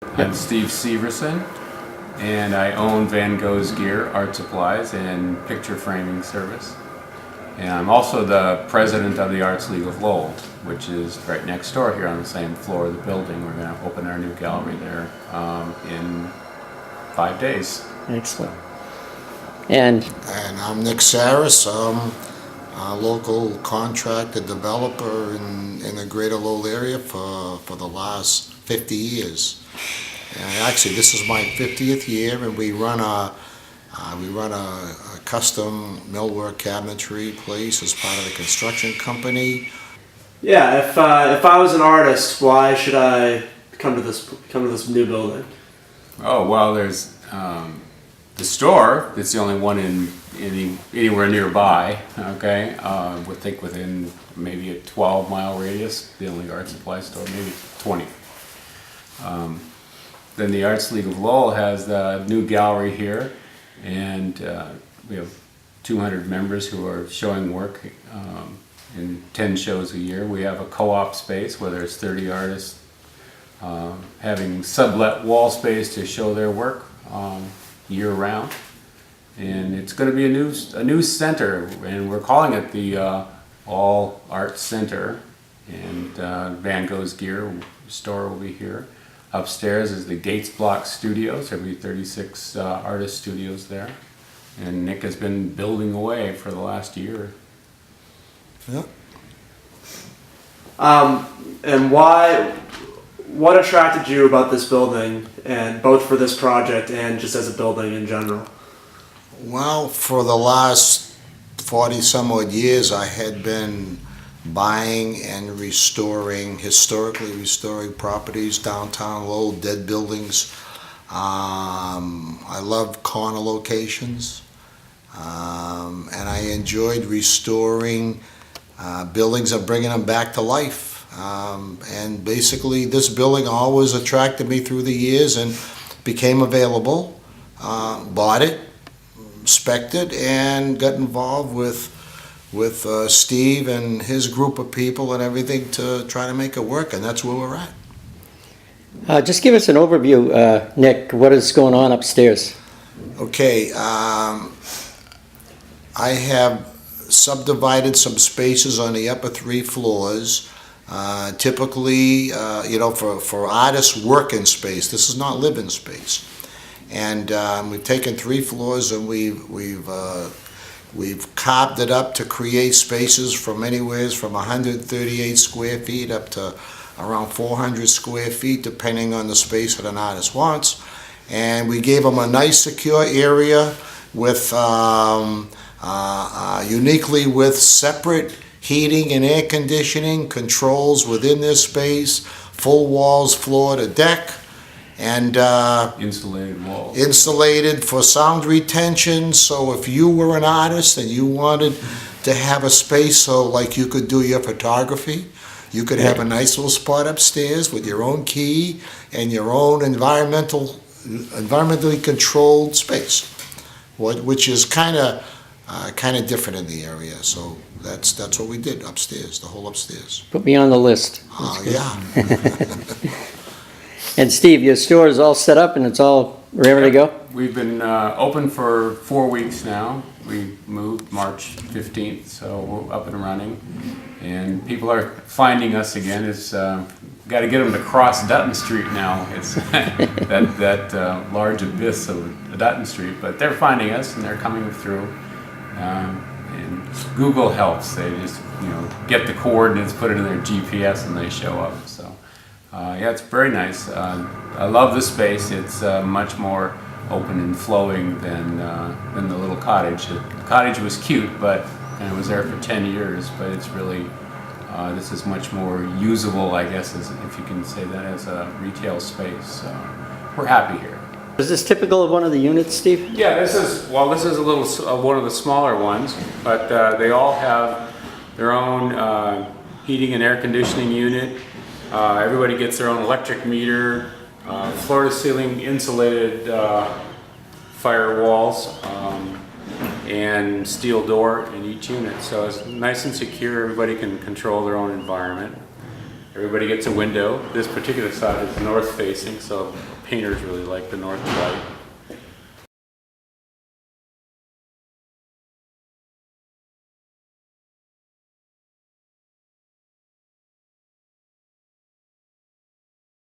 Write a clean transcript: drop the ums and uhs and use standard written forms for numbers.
I'm Steve Severson, and I own Van Gogh's Gear, art supplies, and picture framing service. And I'm also the president of the Arts League of Lowell, which is right next door here on the same floor of the building. We're going to open our new gallery there in 5 days. Excellent. And I'm Nick Saris. I'm a local contractor developer in the greater Lowell area for the last 50 years. And actually, this is my 50th year, and we run a custom millwork cabinetry place as part of the construction company. Yeah, if I was an artist, why should I come to this new building? Oh, well, there's the store. It's the only one anywhere nearby. Okay, we think within maybe a 12-mile radius. The only art supply store, maybe 20. Then the Arts League of Lowell has the new gallery here, and we have 200 members who are showing work in 10 shows a year. We have a co-op space where there's 30 artists having sublet wall space to show their work year-round. And it's going to be a new center, and we're calling it the All Art Center. And Van Gogh's Gear store will be here. Upstairs is the Gates Block Studios. There'll be 36 artist studios there. And Nick has been building away for the last year. Yeah. And what attracted you about this building, and both for this project and just as a building in general? Well, for the last 40 some odd years, I had been buying and historically restoring properties downtown Lowell, dead buildings. I love corner locations, and I enjoyed restoring buildings and bringing them back to life. And basically, this building always attracted me through the years and became available. Bought it, spec'd it, and got involved with Steve and his group of people and everything to try to make it work, and that's where we're at. just give us an overview, Nick. What is going on upstairs? Okay, I have subdivided some spaces on the upper 3 floors. Typically, for artists' working space. This is not living space. And we've taken 3 floors and we've carved it up to create spaces from anywhere from 138 square feet up to around 400 square feet, depending on the space that an artist wants. And we gave them a nice, secure area with uniquely with separate heating and air conditioning controls within this space, full walls, floor to deck, and Insulated walls. insulated for sound retention. So if you were an artist and you wanted to have a space so like you could do your photography, you could have a nice little spot upstairs with your own key and your own environmentally controlled space, which is kind of different in the area. So that's what we did upstairs, the whole upstairs. Put me on the list. Yeah. And Steve, your store is all set up and it's all ready to go? We've been open for 4 weeks now. We moved March 15th, so we're up and running. And people are finding us again. It's got to get them to cross Dutton Street now. It's that large abyss of Dutton Street, but they're finding us and they're coming through. And Google helps. They just get the coordinates, put it in their GPS, and they show up. So yeah, it's very nice. I love the space. It's much more open and flowing than the little cottage. The cottage was cute, and it was there for 10 years. But it's really this is much more usable, I guess, if you can say that, as a retail space. So we're happy here. Is this typical of one of the units, Steve? Yeah, this is a little one of the smaller ones, but they all have their own heating and air conditioning unit. Everybody gets their own electric meter, floor-to-ceiling insulated firewalls, and steel door in each unit. So it's nice and secure. Everybody can control their own environment. Everybody gets a window. This particular side is north facing, so painters really like the north light.